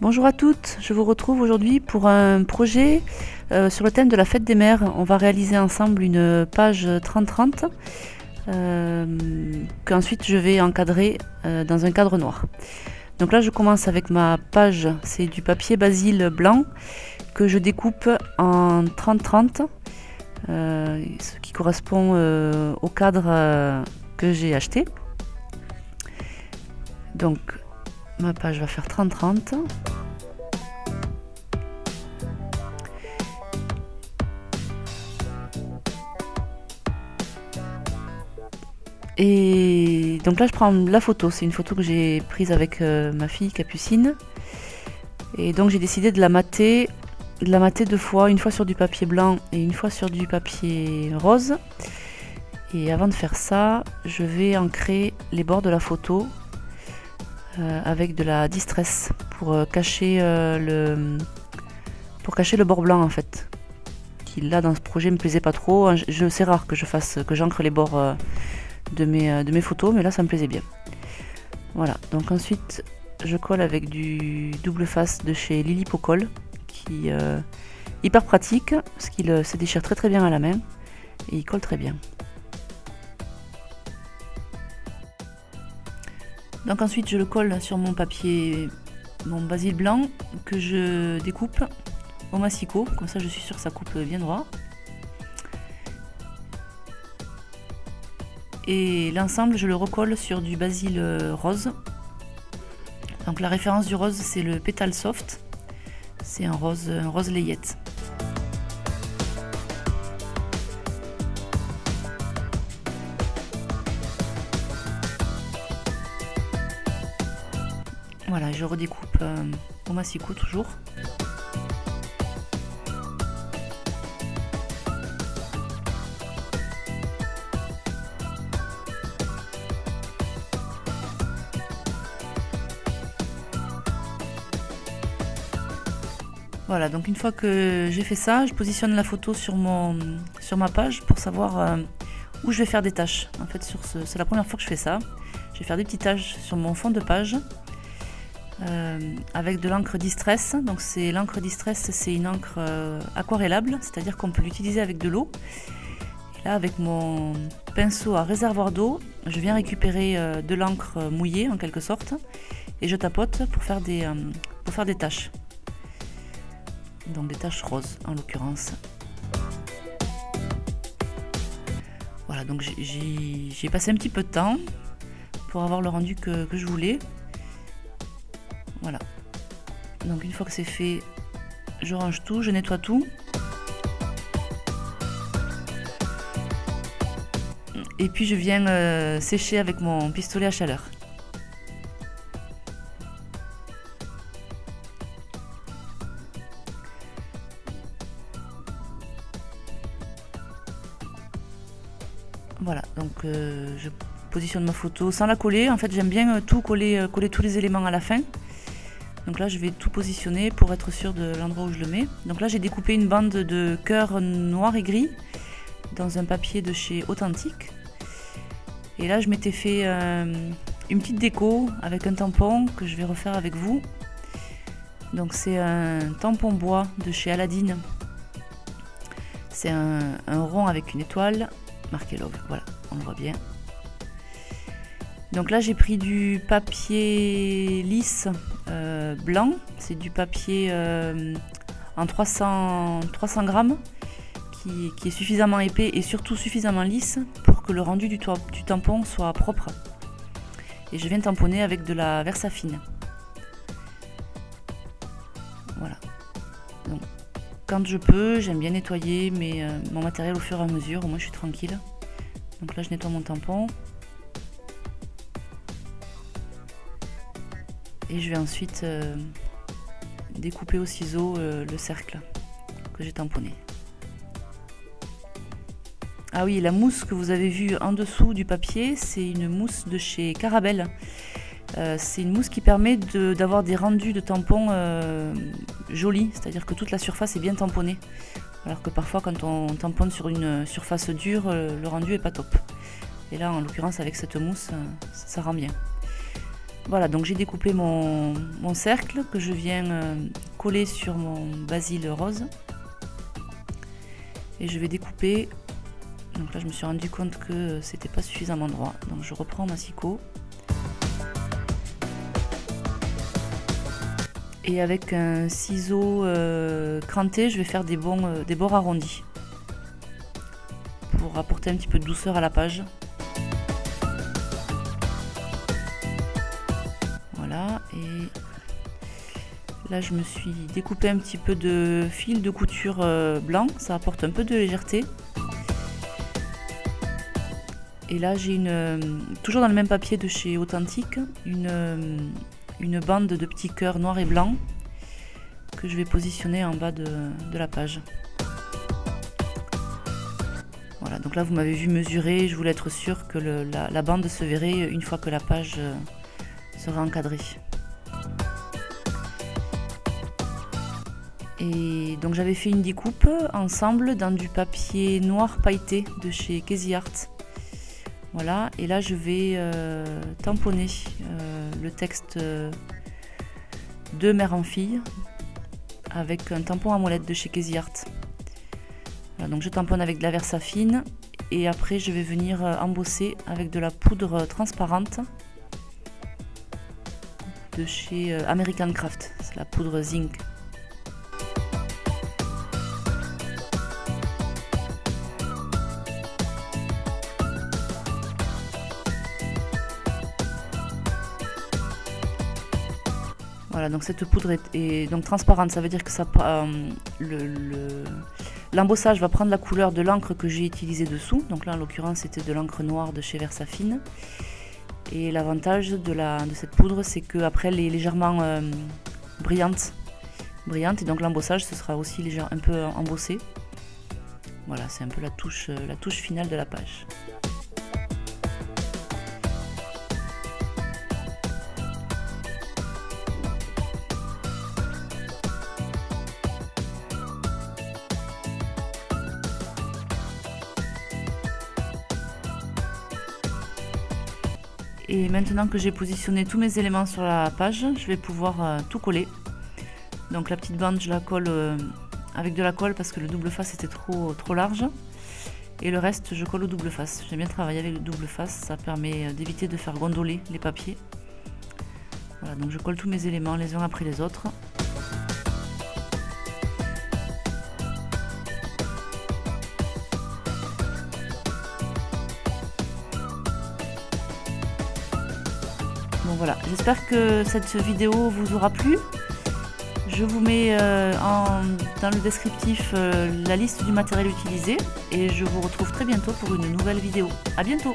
Bonjour à toutes, je vous retrouve aujourd'hui pour un projet sur le thème de la fête des mères. On va réaliser ensemble une page 30-30 qu'ensuite je vais encadrer dans un cadre noir. Donc là je commence avec ma page, c'est du papier basil blanc que je découpe en 30-30, ce qui correspond au cadre que j'ai acheté. Donc ma page va faire 30-30. Et donc là je prends la photo, c'est une photo que j'ai prise avec ma fille Capucine. Et donc j'ai décidé de la mater deux fois, une fois sur du papier blanc et une fois sur du papier rose. Et avant de faire ça, je vais ancrer les bords de la photo avec de la distress pour cacher le bord blanc en fait. Qui là dans ce projet me plaisait pas trop. C'est rare que j'encre les bords de mes photos, mais là ça me plaisait bien. Voilà, donc ensuite je colle avec du double face de chez Lillipocol, qui est hyper pratique parce qu'il se déchire très bien à la main et il colle très bien. Donc ensuite je le colle sur mon papier, mon basil blanc que je découpe au massicot, comme ça je suis sûre que ça coupe bien droit. Et l'ensemble je le recolle sur du basil rose. Donc la référence du rose c'est le Pétale Soft, c'est un rose layette. Voilà, je redécoupe au massicot toujours. Voilà, donc une fois que j'ai fait ça, je positionne la photo sur ma page pour savoir où je vais faire des taches. En fait, c'est la première fois que je fais ça. Je vais faire des petites taches sur mon fond de page avec de l'encre Distress. Donc l'encre Distress, c'est une encre aquarellable, c'est-à-dire qu'on peut l'utiliser avec de l'eau. Là, avec mon pinceau à réservoir d'eau, je viens récupérer de l'encre mouillée en quelque sorte et je tapote pour faire des taches. Donc des taches roses en l'occurrence. Voilà, donc j'ai passé un petit peu de temps pour avoir le rendu que je voulais. Voilà. Donc une fois que c'est fait, je range tout, je nettoie tout. Et puis je viens sécher avec mon pistolet à chaleur. Voilà, donc je positionne ma photo sans la coller. En fait, j'aime bien tout coller tous les éléments à la fin. Donc là, je vais tout positionner pour être sûr de l'endroit où je le mets. Donc là, j'ai découpé une bande de cœur noir et gris dans un papier de chez Authentique. Et là, je m'étais fait une petite déco avec un tampon que je vais refaire avec vous. Donc c'est un tampon bois de chez Aladine. C'est un rond avec une étoile marqué Love, voilà, on le voit bien. Donc là j'ai pris du papier lisse blanc, c'est du papier en 300 grammes qui est suffisamment épais et surtout suffisamment lisse pour que le rendu du tampon soit propre. Et je viens tamponner avec de la Versafine. Voilà. Donc, quand je peux, j'aime bien nettoyer mon matériel au fur et à mesure, au moins je suis tranquille. Donc là je nettoie mon tampon. Et je vais ensuite découper au ciseau le cercle que j'ai tamponné. Ah oui, la mousse que vous avez vue en dessous du papier, c'est une mousse de chez Carabelle. C'est une mousse qui permet d'avoir des rendus de tampons jolis, c'est-à-dire que toute la surface est bien tamponnée. Alors que parfois quand on tamponne sur une surface dure, le rendu est pas top. Et là en l'occurrence avec cette mousse, ça rend bien. Voilà, donc j'ai découpé mon cercle que je viens coller sur mon basil rose. Et je vais découper. Donc là je me suis rendu compte que c'était pas suffisamment droit. Donc je reprends ma scie. Et avec un ciseau cranté, je vais faire des bords arrondis. Pour apporter un petit peu de douceur à la page. Voilà, et là je me suis découpé un petit peu de fil de couture blanc, ça apporte un peu de légèreté. Et là j'ai toujours dans le même papier de chez Authentique, une bande de petits cœurs noirs et blancs que je vais positionner en bas de la page. Voilà, donc là vous m'avez vu mesurer, je voulais être sûre que la bande se verrait une fois que la page sera encadrée. Et donc j'avais fait une découpe ensemble dans du papier noir pailleté de chez Casey Art. Voilà, et là je vais tamponner le texte de mère en fille avec un tampon à molette de chez Casey Art. Voilà, donc je tamponne avec de la Versafine et après je vais venir embosser avec de la poudre transparente de chez American Craft, c'est la poudre zinc. Voilà, donc cette poudre est donc transparente, ça veut dire que ça, l'embossage va prendre la couleur de l'encre que j'ai utilisée dessous. Donc là en l'occurrence c'était de l'encre noire de chez Versafine. Et l'avantage de cette poudre, c'est qu'après elle est légèrement brillante. Et donc l'embossage ce sera aussi un peu embossé. Voilà, c'est un peu la touche finale de la page. Et maintenant que j'ai positionné tous mes éléments sur la page, je vais pouvoir tout coller. Donc la petite bande, je la colle avec de la colle parce que le double face était trop large. Et le reste, je colle au double face. J'aime bien travailler avec le double face, ça permet d'éviter de faire gondoler les papiers. Voilà, donc je colle tous mes éléments les uns après les autres. Bon voilà, j'espère que cette vidéo vous aura plu. Je vous mets dans le descriptif la liste du matériel utilisé et je vous retrouve très bientôt pour une nouvelle vidéo. À bientôt!